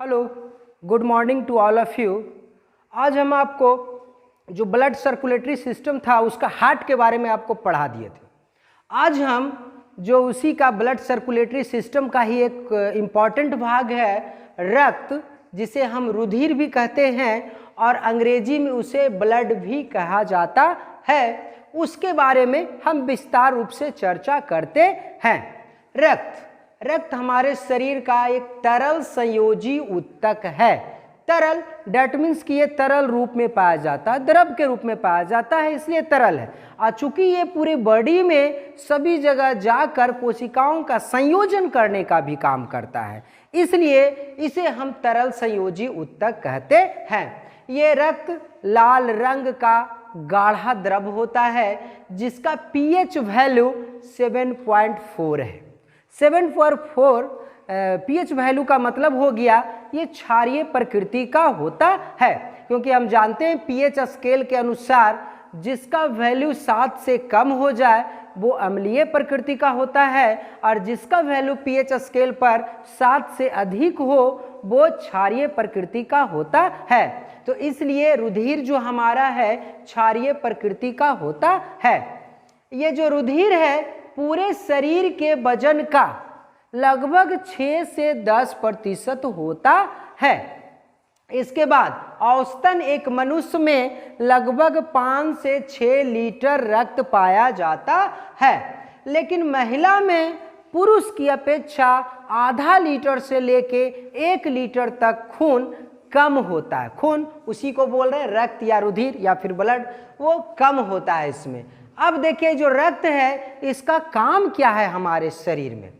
Hello, good morning to all of you. आज हम आपको जो ब्लड सर्कुलेटरी सिस्टम था उसका हार्ट के बारे में आपको पढ़ा दिए थे। आज हम जो उसी का ब्लड सर्कुलेटरी सिस्टम का ही एक इम्पॉर्टेंट भाग है रक्त, जिसे हम रुधिर भी कहते हैं और अंग्रेजी में उसे ब्लड भी कहा जाता है, उसके बारे में हम विस्तार रूप से चर्चा करते हैं। रक्त हमारे शरीर का एक तरल संयोजी ऊतक है। तरल डेट मीन्स कि ये तरल रूप में पाया जाता है, द्रव के रूप में पाया जाता है, इसलिए तरल है। और चूंकि ये पूरी बॉडी में सभी जगह जाकर कोशिकाओं का संयोजन करने का भी काम करता है, इसलिए इसे हम तरल संयोजी ऊतक कहते हैं। ये रक्त लाल रंग का गाढ़ा द्रव होता है जिसका पीएच वैल्यू 7.4 है। 7.4 पीएच वैल्यू का मतलब हो गया ये क्षारीय प्रकृति का होता है, क्योंकि हम जानते हैं पीएच स्केल के अनुसार जिसका वैल्यू 7 से कम हो जाए वो अम्लीय प्रकृति का होता है और जिसका वैल्यू पीएच स्केल पर 7 से अधिक हो वो क्षारीय प्रकृति का होता है। तो इसलिए रुधिर जो हमारा है क्षारीय प्रकृति का होता है। ये जो रुधिर है पूरे शरीर के वजन का लगभग 6 से 10% होता है। इसके बाद औसतन एक मनुष्य में लगभग 5 से 6 लीटर रक्त पाया जाता है, लेकिन महिला में पुरुष की अपेक्षा आधा लीटर से लेके 1 लीटर तक खून कम होता है। खून उसी को बोल रहे हैं रक्त या रुधिर या फिर ब्लड, वो कम होता है इसमें। अब देखिए जो रक्त है इसका काम क्या है हमारे शरीर में।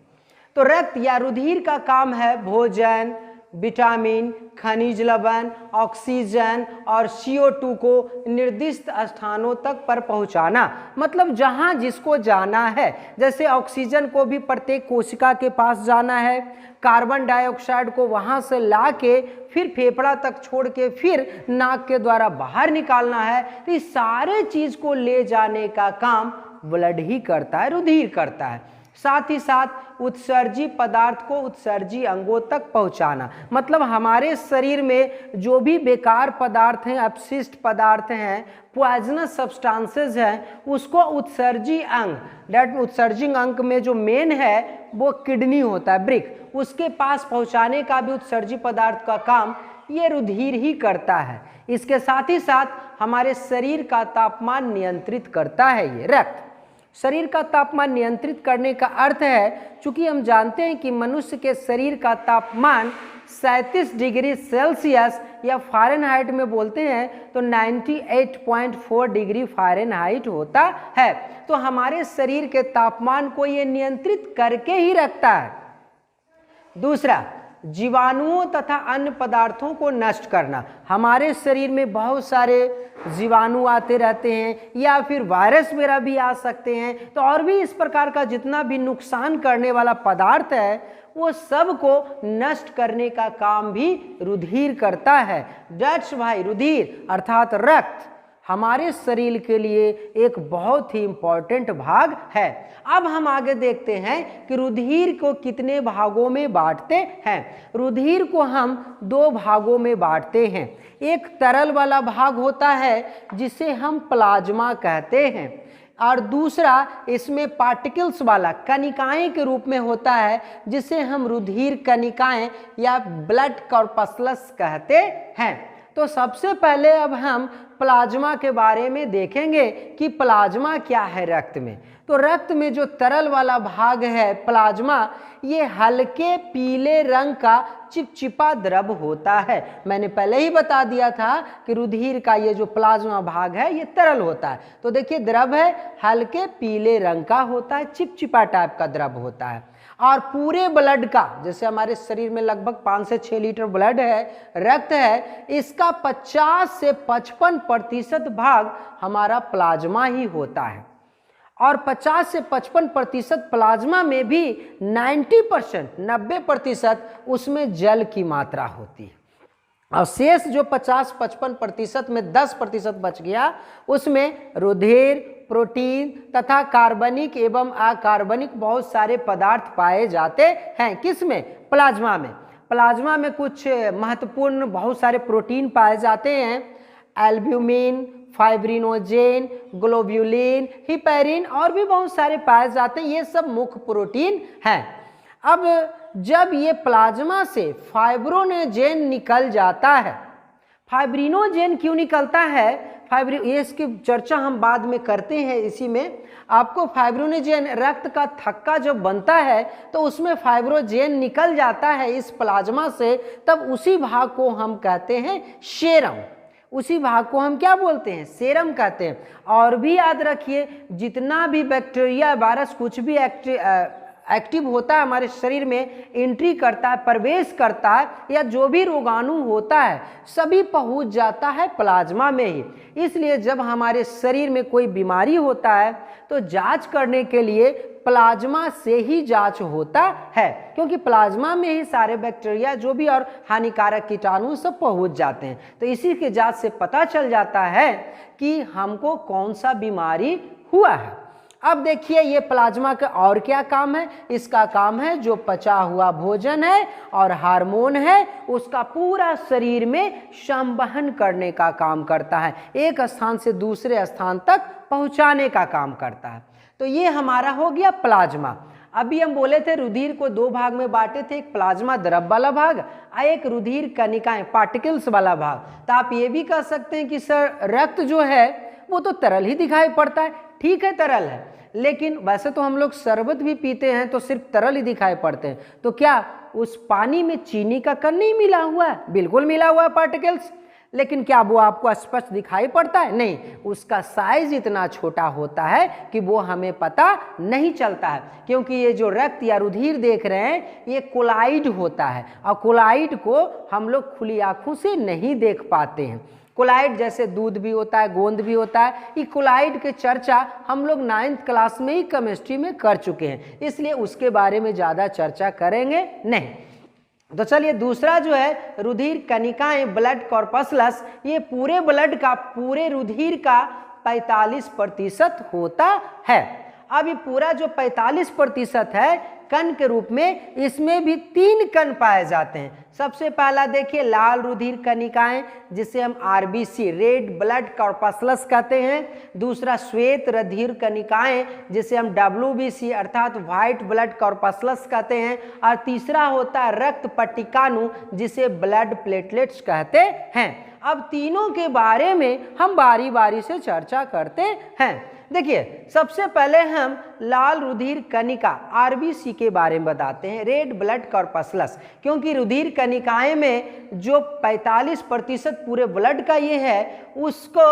तो रक्त या रुधिर का काम है भोजन, विटामिन, खनिज लवण, ऑक्सीजन और CO2 को निर्दिष्ट स्थानों तक पर पहुंचाना, मतलब जहां जिसको जाना है। जैसे ऑक्सीजन को भी प्रत्येक कोशिका के पास जाना है, कार्बन डाइऑक्साइड को वहां से लाके फिर फेफड़ा तक छोड़ के फिर नाक के द्वारा बाहर निकालना है। तो इस सारे चीज को ले जाने का काम ब्लड ही करता है, रुधिर करता है। साथ ही साथ उत्सर्जी पदार्थ को उत्सर्जी अंगों तक पहुंचाना, मतलब हमारे शरीर में जो भी बेकार पदार्थ हैं, अपशिष्ट पदार्थ हैं, पॉइजनस सब्सटेंसेस हैं, उसको उत्सर्जी अंग, डेट उत्सर्जिंग अंग में जो मेन है वो किडनी होता है, ब्रिक, उसके पास पहुंचाने का भी उत्सर्जी पदार्थ का काम ये रुधिर ही करता है। इसके साथ ही साथ हमारे शरीर का तापमान नियंत्रित करता है ये रक्त। शरीर का तापमान नियंत्रित करने का अर्थ है, चूंकि हम जानते हैं कि मनुष्य के शरीर का तापमान 37 डिग्री सेल्सियस या फ़ारेनहाइट में बोलते हैं तो 98.4 डिग्री फ़ारेनहाइट होता है। तो हमारे शरीर के तापमान को ये नियंत्रित करके ही रखता है। दूसरा, जीवाणुओं तथा अन्य पदार्थों को नष्ट करना। हमारे शरीर में बहुत सारे जीवाणु आते रहते हैं या फिर वायरस वगैरह भी आ सकते हैं, तो और भी इस प्रकार का जितना भी नुकसान करने वाला पदार्थ है वो सब को नष्ट करने का काम भी रुधिर करता है। दैट्स भाई रुधिर अर्थात रक्त हमारे शरीर के लिए एक बहुत ही इम्पॉर्टेंट भाग है। अब हम आगे देखते हैं कि रुधिर को कितने भागों में बांटते हैं। रुधिर को हम 2 भागों में बांटते हैं। एक तरल वाला भाग होता है जिसे हम प्लाज्मा कहते हैं, और दूसरा इसमें पार्टिकल्स वाला कणिकाएं के रूप में होता है जिसे हम रुधिर कणिकाएं या ब्लड कॉर्पस्कल्स कहते हैं। तो सबसे पहले अब हम प्लाज्मा के बारे में देखेंगे कि प्लाज्मा क्या है रक्त में। तो रक्त में जो तरल वाला भाग है प्लाज्मा, ये हल्के पीले रंग का चिपचिपा द्रव होता है। मैंने पहले ही बता दिया था कि रुधिर का ये जो प्लाज्मा भाग है ये तरल होता है। तो देखिए द्रव है, हल्के पीले रंग का होता है, चिपचिपा टाइप का द्रव होता है। और पूरे ब्लड का, जैसे हमारे शरीर में लगभग 5 से 6 लीटर ब्लड है, रक्त है, इसका 50 से 55% भाग हमारा प्लाज्मा ही होता है। और 50 से 55% प्लाज्मा में भी 90% उसमें जल की मात्रा होती है। और शेष जो 50-55% में 10% बच गया, उसमें रुधिर, प्रोटीन तथा कार्बनिक एवं अकार्बनिक बहुत सारे पदार्थ पाए जाते हैं। किसमें? प्लाज्मा में। प्लाज्मा में कुछ महत्वपूर्ण बहुत सारे प्रोटीन पाए जाते हैं, एल्ब्यूमिन, फाइब्रिनोजेन, ग्लोब्यूलिन, हिपैरिन और भी बहुत सारे पाए जाते हैं। ये सब मुख्य प्रोटीन हैं। अब जब ये प्लाज्मा से फाइब्रिनोजेन निकल जाता है, फाइब्रिनोजेन क्यों निकलता है, ये इसकी चर्चा हम बाद में करते हैं। इसी में आपको फाइब्रिनोजेन, रक्त का थक्का जब बनता है तो उसमें फाइब्रिनोजेन निकल जाता है इस प्लाज्मा से, तब उसी भाग को हम कहते हैं सेरम। उसी भाग को हम क्या बोलते हैं, सेरम कहते हैं। और भी याद रखिए, जितना भी बैक्टीरिया, वायरस, कुछ भी एक्टिव होता है हमारे शरीर में, एंट्री करता है, प्रवेश करता है, या जो भी रोगाणु होता है सभी पहुंच जाता है प्लाज्मा में ही। इसलिए जब हमारे शरीर में कोई बीमारी होता है तो जांच करने के लिए प्लाज्मा से ही जांच होता है, क्योंकि प्लाज्मा में ही सारे बैक्टीरिया जो भी और हानिकारक कीटाणु सब पहुंच जाते हैं। तो इसी के जांच से पता चल जाता है कि हमको कौन सा बीमारी हुआ है। अब देखिए, ये प्लाज्मा का और क्या काम है, इसका काम है जो पचा हुआ भोजन है और हार्मोन है उसका पूरा शरीर में संवहन करने का काम करता है, एक स्थान से दूसरे स्थान तक पहुंचाने का काम करता है। तो ये हमारा हो गया प्लाज्मा। अभी हम बोले थे रुधिर को दो भाग में बांटे थे, एक प्लाज्मा द्रव वाला भाग और एक रुधिर कणिकाएं पार्टिकल्स वाला भाग। तो आप ये भी कह सकते हैं कि सर रक्त जो है वो तो तरल ही दिखाई पड़ता है। ठीक है, तरल है, लेकिन वैसे तो हम लोग शरबत भी पीते हैं तो सिर्फ तरल ही दिखाई पड़ते हैं। तो क्या उस पानी में चीनी का कण नहीं मिला हुआ है? बिल्कुल मिला हुआ है पार्टिकल्स, लेकिन क्या वो आपको स्पष्ट दिखाई पड़ता है? नहीं, उसका साइज इतना छोटा होता है कि वो हमें पता नहीं चलता है, क्योंकि ये जो रक्त या रुधिर देख रहे हैं ये कोलाइड होता है और कोलाइड को हम लोग खुली आंखों से नहीं देख पाते हैं। कोलाइड जैसे दूध भी होता है, गोंद भी होता है, ये कोलाइड के चर्चा हम लोग 9th क्लास में ही केमिस्ट्री में कर चुके हैं, इसलिए उसके बारे में ज़्यादा चर्चा करेंगे नहीं। तो चलिए, दूसरा जो है रुधिर कणिकाएं, ब्लड कॉर्पस्कल्स, ये पूरे ब्लड का, पूरे रुधिर का 45% होता है। अब ये पूरा जो 45% है कण के रूप में, इसमें भी 3 कण पाए जाते हैं। सबसे पहला देखिए लाल रुधिर कणिकाएं, जिसे हम आरबीसी, रेड ब्लड कॉर्पस्कल्स कहते हैं। दूसरा श्वेत रुधिर कणिकाएं, जिसे हम डब्ल्यूबीसी अर्थात व्हाइट ब्लड कॉर्पस्कल्स कहते हैं। और तीसरा होता है रक्त पट्टिकाणु, जिसे ब्लड प्लेटलेट्स कहते हैं। अब तीनों के बारे में हम बारी बारी से चर्चा करते हैं। देखिए, सबसे पहले हम लाल रुधिर कणिका आरबीसी के बारे में बताते हैं, रेड ब्लड कॉर्पस्कल्स, क्योंकि रुधिर कणिकाएं में जो 45% पूरे ब्लड का ये है, उसको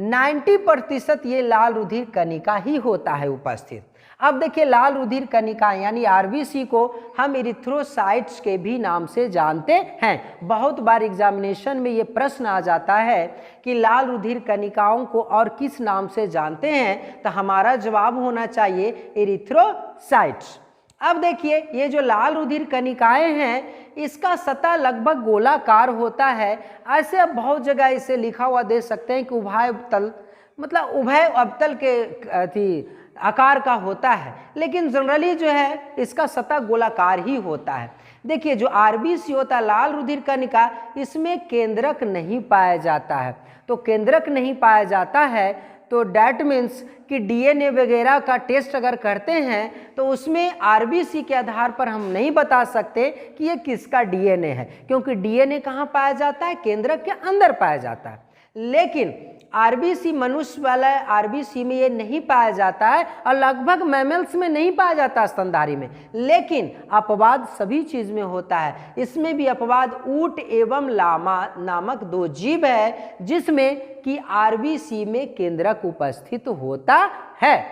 90% ये लाल रुधिर कणिका ही होता है उपस्थित। अब देखिए, लाल रुधिर कणिकाएं यानी आरबीसी को हम इरिथ्रोसाइट्स के भी नाम से जानते हैं। बहुत बार एग्जामिनेशन में ये प्रश्न आ जाता है कि लाल रुधिर कणिकाओं को और किस नाम से जानते हैं, तो हमारा जवाब होना चाहिए इरिथ्रोसाइट्स। अब देखिए, ये जो लाल रुधिर कणिकाएं हैं, इसका सतह लगभग गोलाकार होता है। ऐसे अब बहुत जगह इसे लिखा हुआ दे सकते हैं कि उभय तल, मतलब उभय अवतल के आकार का होता है, लेकिन जनरली जो है इसका सतह गोलाकार ही होता है। देखिए, जो आरबीसी होता है लाल रुधिर कणिका, इसमें केंद्रक नहीं पाया जाता है। तो केंद्रक नहीं पाया जाता है तो डैट मीन्स कि डीएनए वगैरह का टेस्ट अगर करते हैं तो उसमें आरबीसी के आधार पर हम नहीं बता सकते कि ये किसका डीएनए है, क्योंकि डीएनए कहाँ पाया जाता है? केंद्रक के अंदर पाया जाता है। लेकिन आरबीसी, मनुष्य वाला आरबीसी में ये नहीं पाया जाता है और लगभग मैमल्स में नहीं पाया जाता, स्तनधारी में। लेकिन अपवाद सभी चीज में होता है। इसमें भी अपवाद ऊंट एवं लामा नामक 2 जीव है, जिसमें कि आरबीसी में केंद्रक उपस्थित होता है।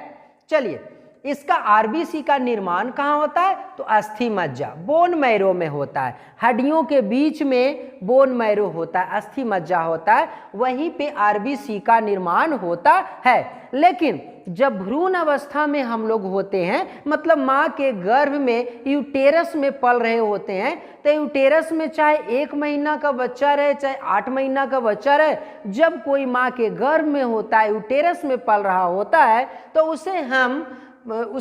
चलिए, इसका आरबीसी का निर्माण कहाँ होता है? तो अस्थि मज्जा, बोन मैरो में होता है। हड्डियों के बीच में बोन मैरो होता है, अस्थि मज्जा होता है, वहीं पे आरबीसी का निर्माण होता है। लेकिन जब भ्रूण अवस्था में हम लोग होते हैं, मतलब माँ के गर्भ में यूटेरस में पल रहे होते हैं, तो यूटेरस में चाहे 1 महीना का बच्चा रहे, चाहे 8 महीना का बच्चा रहे, जब कोई माँ के गर्भ में होता है, यूटेरस में पल रहा होता है, तो उसे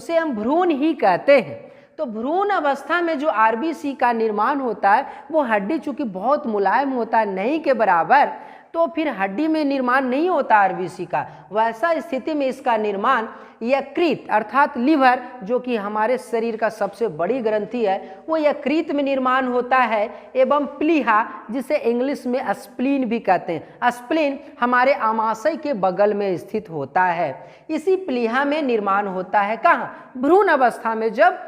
हम भ्रूण ही कहते हैं। तो भ्रूण अवस्था में जो आरबीसी का निर्माण होता है वो हड्डी चूंकि बहुत मुलायम होता है, नहीं के बराबर, तो फिर हड्डी में निर्माण नहीं होता आरबीसी का। वैसा स्थिति में इसका निर्माण यकृत अर्थात लीवर, जो कि हमारे शरीर का सबसे बड़ी ग्रंथि है, वो यकृत में निर्माण होता है, एवं प्लीहा, जिसे इंग्लिश में स्प्लीन भी कहते हैं। स्प्लीन हमारे आमाशय के बगल में स्थित होता है। इसी प्लीहा में निर्माण होता है कहाँ? भ्रूण अवस्था में जब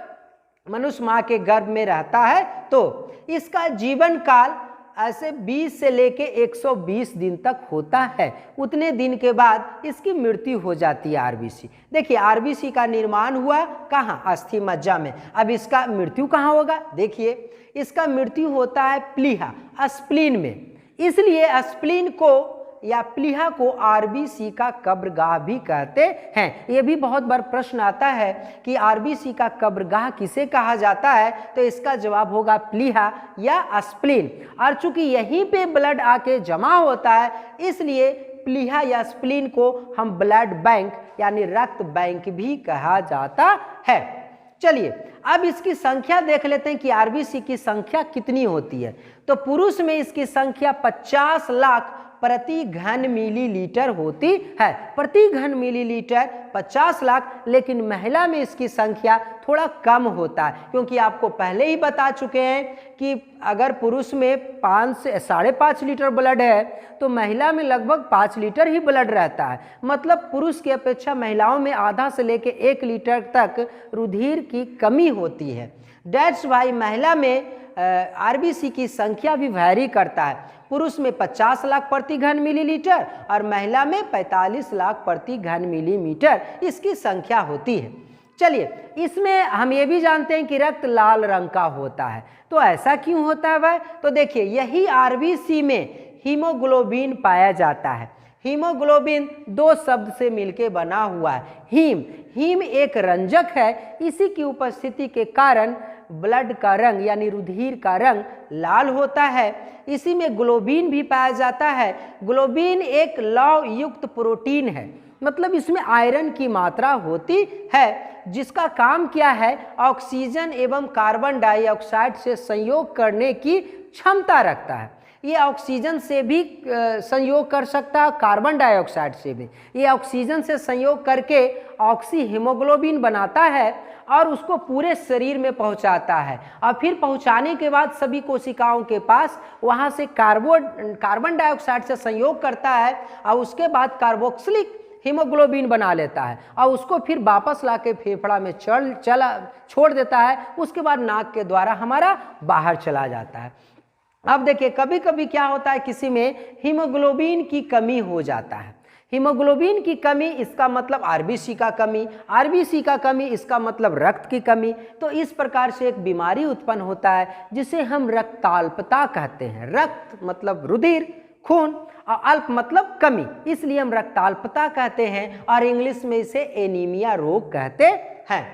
मनुष्य माँ के गर्भ में रहता है तो इसका जीवन काल ऐसे 20 से लेके 120 दिन तक होता है। उतने दिन के बाद इसकी मृत्यु हो जाती है आरबीसी। देखिए आरबीसी का निर्माण हुआ कहाँ? अस्थि मज्जा में। अब इसका मृत्यु कहाँ होगा? देखिए इसका मृत्यु होता है प्लीहा स्प्लीन में। इसलिए स्प्लीन को या प्लीहा को आरबीसी का कब्रगाह भी कहते हैं। ये भी बहुत बार प्रश्न आता है कि आरबीसी का कब्रगाह किसे कहा जाता है, तो इसका जवाब होगा प्लीहा या स्प्लीन। और चूंकि यहीं पे ब्लड आके जमा होता है, इसलिए प्लीहा या स्प्लीन को हम ब्लड बैंक यानी रक्त बैंक भी कहा जाता है। चलिए अब इसकी संख्या देख लेते हैं कि आरबीसी की संख्या कितनी होती है। तो पुरुष में इसकी संख्या 50 लाख प्रति घन मिलीलीटर होती है। प्रति घन मिलीलीटर 50 लाख, लेकिन महिला में इसकी संख्या थोड़ा कम होता है, क्योंकि आपको पहले ही बता चुके हैं कि अगर पुरुष में 5 से 5.5 लीटर ब्लड है तो महिला में लगभग 5 लीटर ही ब्लड रहता है। मतलब पुरुष की अपेक्षा महिलाओं में आधा से लेके 1 लीटर तक रुधिर की कमी होती है। दैट्स वाई महिला में आरबीसी की संख्या भी वैरी करता है। पुरुष में 50 लाख प्रति घन मिलीलीटर और महिला में 45 लाख प्रति घन मिलीमीटर इसकी संख्या होती है। चलिए इसमें हम ये भी जानते हैं कि रक्त लाल रंग का होता है। तो ऐसा क्यों होता है वह? तो देखिए यही आरबीसी में हीमोग्लोबिन पाया जाता है। हीमोग्लोबिन 2 शब्द से मिलकर बना हुआ है। हीम एक रंजक है। इसी की उपस्थिति के कारण ब्लड का रंग यानी रुधिर का रंग लाल होता है। इसी में ग्लोबिन भी पाया जाता है। ग्लोबिन एक लौह युक्त प्रोटीन है, मतलब इसमें आयरन की मात्रा होती है, जिसका काम क्या है? ऑक्सीजन एवं कार्बन डाइऑक्साइड से संयोग करने की क्षमता रखता है। ये ऑक्सीजन से भी संयोग कर सकता है, कार्बन डाइऑक्साइड से भी। ये ऑक्सीजन से संयोग करके ऑक्सी हीमोग्लोबिन बनाता है और उसको पूरे शरीर में पहुंचाता है, और फिर पहुंचाने के बाद सभी कोशिकाओं के पास वहां से कार्बन डाइऑक्साइड से संयोग करता है और उसके बाद कार्बोक्सिलिक हीमोग्लोबिन बना लेता है और उसको फिर वापस लाके फेफड़ा में छोड़ देता है। उसके बाद नाक के द्वारा हमारा बाहर चला जाता है। अब देखिए कभी कभी क्या होता है, किसी में हीमोग्लोबिन की कमी हो जाता है। हीमोग्लोबिन की कमी इसका मतलब आरबीसी का कमी, आरबीसी का कमी इसका मतलब रक्त की कमी। तो इस प्रकार से एक बीमारी उत्पन्न होता है जिसे हम रक्ताल्पता कहते हैं। रक्त मतलब रुधिर खून और अल्प मतलब कमी, इसलिए हम रक्ताल्पता कहते हैं और इंग्लिश में इसे एनीमिया रोग कहते हैं।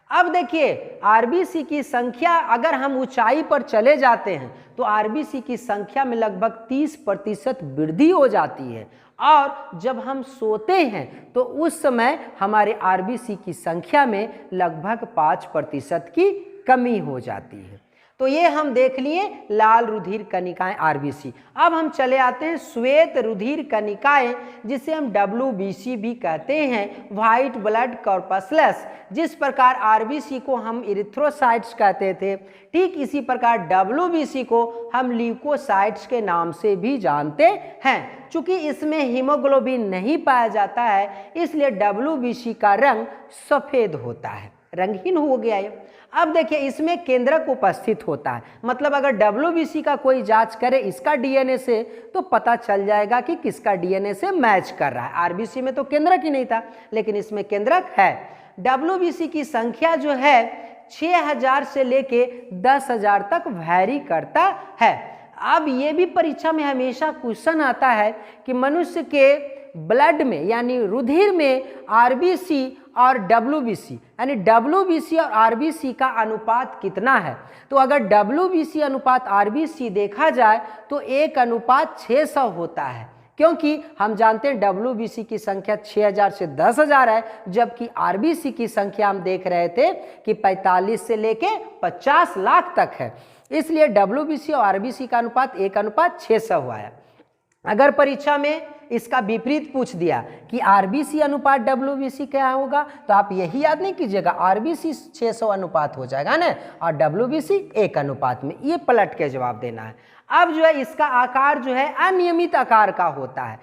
अब देखिए आरबीसी की संख्या अगर हम ऊंचाई पर चले जाते हैं तो आरबीसी की संख्या में लगभग 30% वृद्धि हो जाती है, और जब हम सोते हैं तो उस समय हमारे आरबीसी की संख्या में लगभग 5% की कमी हो जाती है। तो ये हम देख लिए लाल रुधिर कणिकाएं आरबीसी। अब हम चले आते हैं श्वेत रुधिर कणिकाएं, जिसे हम डब्ल्यूबीसी भी कहते हैं, व्हाइट ब्लड कॉर्पसलस। जिस प्रकार आरबीसी को हम इरिथ्रोसाइट्स कहते थे, ठीक इसी प्रकार डब्ल्यूबीसी को हम ल्यूकोसाइट्स के नाम से भी जानते हैं। चूंकि इसमें हीमोग्लोबिन नहीं पाया जाता है, इसलिए डब्ल्यूबीसी का रंग सफ़ेद होता है, रंगहीन हो गया है। अब देखिए इसमें केंद्रक उपस्थित होता है, मतलब अगर डब्ल्यूबीसी का कोई जांच करे इसका डीएनए से तो पता चल जाएगा कि किसका डीएनए से मैच कर रहा है। आरबीसी में तो केंद्रक ही नहीं था, लेकिन इसमें केंद्रक है। डब्ल्यूबीसी की संख्या जो है 6000 से लेके 10,000 तक वैरी करता है। अब ये भी परीक्षा में हमेशा क्वेश्चन आता है कि मनुष्य के ब्लड में यानी रुधिर में आरबीसी और डब्ल्यूबीसी यानी डब्ल्यूबीसी और आरबीसी का अनुपात कितना है। तो अगर डब्ल्यूबीसी अनुपात आरबीसी देखा जाए तो 1:600 होता है। क्योंकि हम जानते हैं WBC की संख्या 6000 से 10,000 है, जबकि RBC की संख्या हम देख रहे थे कि 45 से लेके 50 लाख तक है। इसलिए WBC और RBC का अनुपात 1:600 हुआ है। अगर परीक्षा में इसका विपरीत पूछ दिया कि RBC अनुपात WBC क्या होगा, तो आप यही याद नहीं कीजिएगा, RBC 600 अनुपात हो जाएगा ना, और WBC 1 अनुपात में। ये पलट के जवाब देना है। अब जो है इसका आकार जो है अनियमित आकार का होता है,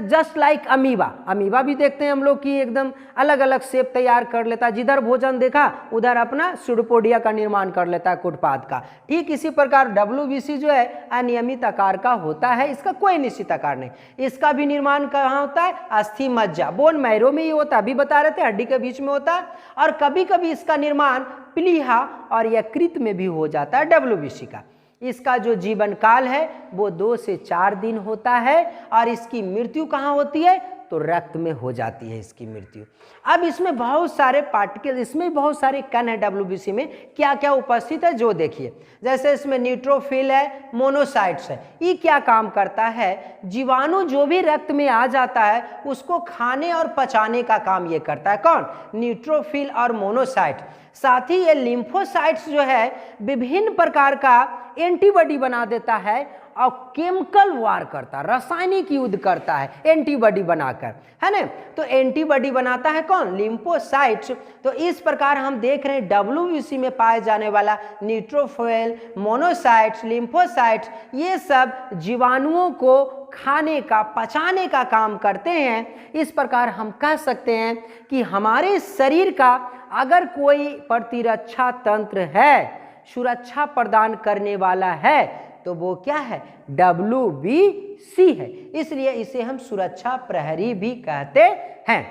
जस्ट लाइक अमीबा। अमीबा भी देखते हैं हम लोग कि एकदम अलग अलग शेप तैयार कर लेता है, जिधर भोजन देखा उधर अपना सूडोपोडिया का निर्माण कर लेता है, कुटपाद का। ठीक इसी प्रकार WBC जो है अनियमित आकार का होता है, इसका कोई निश्चित आकार नहीं। इसका भी निर्माण कहाँ होता है? अस्थि मज्जा, बोन मैरो में ही होता है, अभी बता रहे थे हड्डी के बीच में होता है। और कभी कभी इसका निर्माण प्लीहा और यकृत में भी हो जाता है WBC का। इसका जो जीवन काल है वो 2 से 4 दिन होता है, और इसकी मृत्यु कहाँ होती है? तो रक्त में हो जाती है इसकी मृत्यु। अब इसमें बहुत सारे पार्टिकल, इसमें बहुत सारे कण है WBC में, क्या क्या उपस्थित है जो देखिए। जैसे इसमें न्यूट्रोफिल है, मोनोसाइट्स है। ये क्या काम करता है? जीवाणु जो भी रक्त में आ जाता है उसको खाने और पचाने का काम ये करता है। कौन? न्यूट्रोफिल और मोनोसाइट। साथ ही ये लिम्फोसाइट्स जो है विभिन्न प्रकार का एंटीबॉडी बना देता है और केमिकल वार करता है, रासायनिक युद्ध करता है एंटीबॉडी बनाकर, है ना। तो एंटीबॉडी बनाता है कौन? लिम्फोसाइट्स। तो इस प्रकार हम देख रहे हैं WBC में पाए जाने वाला न्यूट्रोफिल, मोनोसाइट्स, लिम्फोसाइट्स, ये सब जीवाणुओं को खाने का, पचाने का काम करते हैं। इस प्रकार हम कह सकते हैं कि हमारे शरीर का अगर कोई प्रतिरक्षा तंत्र है, सुरक्षा प्रदान करने वाला है, तो वो क्या है? WBC है। इसलिए इसे हम सुरक्षा प्रहरी भी कहते हैं।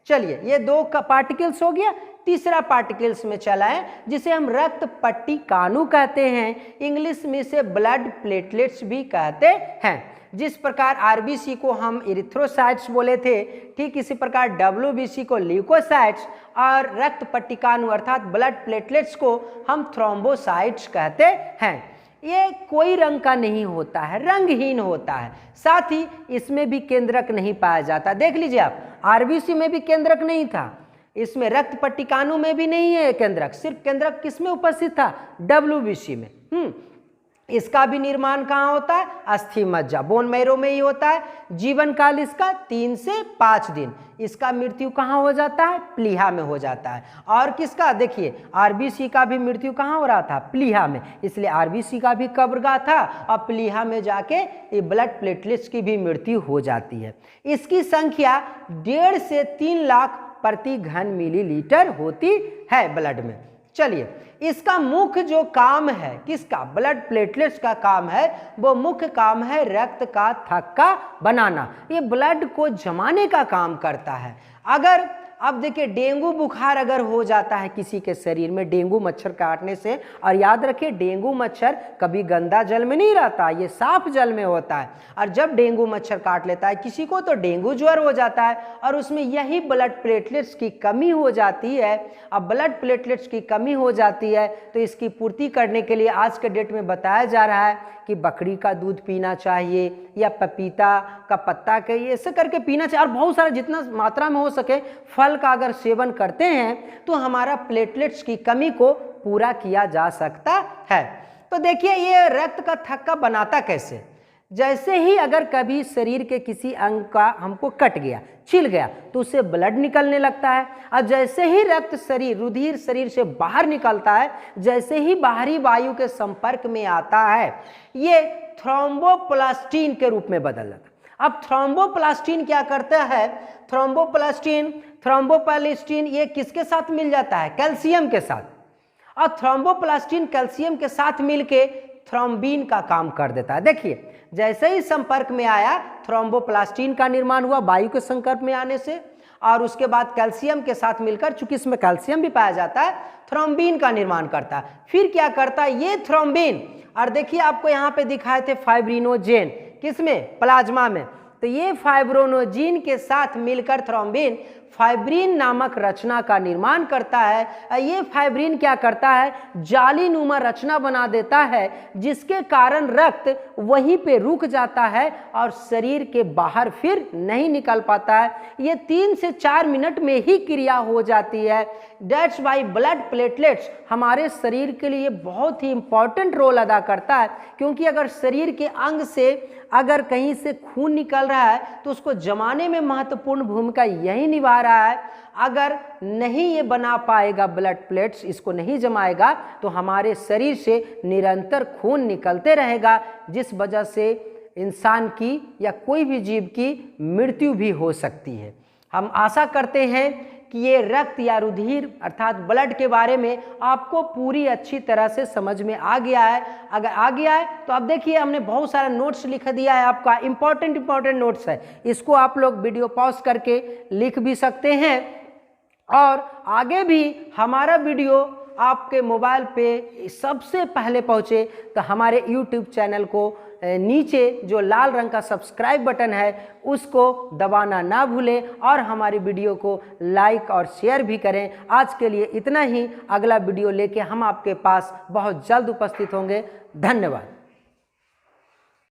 चलिए, ये 2 का पार्टिकल्स हो गया। तीसरा पार्टिकल्स में चला है जिसे हम रक्त पट्टिकाणु कहते हैं, इंग्लिश में इसे ब्लड प्लेटलेट्स भी कहते हैं। जिस प्रकार RBC को हम इरिथ्रोसाइट्स बोले थे, ठीक इसी प्रकार WBC को ल्यूकोसाइट्स और रक्त पट्टिकाणु अर्थात ब्लड प्लेटलेट्स को हम थ्रोम्बोसाइट्स कहते हैं। ये कोई रंग का नहीं होता है, रंगहीन होता है। साथ ही इसमें भी केंद्रक नहीं पाया जाता। देख लीजिए आप, RBC में भी केंद्रक नहीं था, इसमें रक्त पट्टिकाणु में भी नहीं है केंद्रक। सिर्फ केंद्रक किसमें उपस्थित था? WBC में। इसका भी निर्माण कहाँ होता है? अस्थि मज्जा, बोन मैरो में ही होता है। जीवन काल इसका 3 से 5 दिन। इसका मृत्यु कहाँ हो जाता है? प्लीहा में हो जाता है। और किसका? देखिए, RBC का भी मृत्यु कहाँ हो रहा था? प्लीहा में। इसलिए RBC का भी कब्रगाह था और प्लीहा में जाके ये ब्लड प्लेटलेट्स की भी मृत्यु हो जाती है। इसकी संख्या 1.5 से 3 लाख प्रति घन मिलीलीटर होती है ब्लड में। चलिए, इसका मुख्य जो काम है, किसका? ब्लड प्लेटलेट्स का काम है, वो मुख्य काम है रक्त का थक्का बनाना। ये ब्लड को जमाने का काम करता है। अगर अब देखिए, डेंगू बुखार अगर हो जाता है किसी के शरीर में डेंगू मच्छर काटने से, और याद रखिए डेंगू मच्छर कभी गंदा जल में नहीं रहता, ये साफ जल में होता है। और जब डेंगू मच्छर काट लेता है किसी को तो डेंगू ज्वर हो जाता है, और उसमें यही ब्लड प्लेटलेट्स की कमी हो जाती है। अब ब्लड प्लेटलेट्स की कमी हो जाती है तो इसकी पूर्ति करने के लिए आज के डेट में बताया जा रहा है कि बकरी का दूध पीना चाहिए, या पपीता का पत्ता के ऐसे करके पीना चाहिए, और बहुत सारा जितना मात्रा में हो सके फल का अगर सेवन करते हैं तो हमारा प्लेटलेट्स की कमी को पूरा किया जा सकता है। तो देखिए, ये रक्त का थक्का बनाता कैसे? जैसे ही अगर कभी शरीर के किसी अंग का हमको कट गया, छिल गया, तो उससे ब्लड निकलने लगता है। और जैसे ही रक्त शरीर, रुधिर शरीर से बाहर निकलता है, जैसे ही बाहरी वायु के संपर्क में आता है, ये थ्रोम्बोप्लास्टिन के रूप में बदल जाता है। अब थ्रोम्बोप्लास्टिन क्या करता है? थ्रोम्बोप्लास्टिन ये किसके साथ मिल जाता है? कैल्शियम के साथ। और थ्रोम्बोप्लास्टिन कैल्शियम के साथ मिलके थ्रोम्बिन का काम कर देता है। देखिए, जैसे ही संपर्क में आया, थ्रोम्बोप्लास्टिन का निर्माण हुआ वायु के संपर्क में आने से, और उसके बाद कैल्शियम के साथ मिलकर, चूंकि इसमें कैल्शियम भी पाया जाता है, थ्रोम्बिन का निर्माण करता है। फिर क्या करता है ये थ्रोम्बिन? और देखिए, आपको यहाँ पे दिखाए थे फाइब्रिनोजेन, किसमें? प्लाज्मा में। तो ये फाइब्रोनोजिन के साथ मिलकर थ्रोम्बिन फाइब्रिन नामक रचना का निर्माण करता है। ये फाइब्रिन क्या करता है, जाली नुमा रचना बना देता है, जिसके कारण रक्त वहीं पे रुक जाता है और शरीर के बाहर फिर नहीं निकल पाता है। ये 3 से 4 मिनट में ही क्रिया हो जाती है। दैट्स वाई ब्लड प्लेटलेट्स हमारे शरीर के लिए बहुत ही इंपॉर्टेंट रोल अदा करता है, क्योंकि अगर शरीर के अंग से अगर कहीं से खून निकल रहा है तो उसको जमाने में महत्वपूर्ण भूमिका यही निभा रहा है। अगर नहीं ये बना पाएगा, ब्लड प्लेट्स इसको नहीं जमाएगा, तो हमारे शरीर से निरंतर खून निकलते रहेगा, जिस वजह से इंसान की या कोई भी जीव की मृत्यु भी हो सकती है। हम आशा करते हैं कि ये रक्त या रुधिर अर्थात ब्लड के बारे में आपको पूरी अच्छी तरह से समझ में आ गया है। अगर आ गया है तो अब देखिए हमने बहुत सारा नोट्स लिख दिया है, आपका इंपॉर्टेंट नोट्स है, इसको आप लोग वीडियो पॉज करके लिख भी सकते हैं। और आगे भी हमारा वीडियो आपके मोबाइल पे सबसे पहले पहुँचे तो हमारे YouTube चैनल को नीचे जो लाल रंग का सब्सक्राइब बटन है उसको दबाना ना भूलें और हमारी वीडियो को लाइक और शेयर भी करें। आज के लिए इतना ही, अगला वीडियो लेके हम आपके पास बहुत जल्द उपस्थित होंगे। धन्यवाद।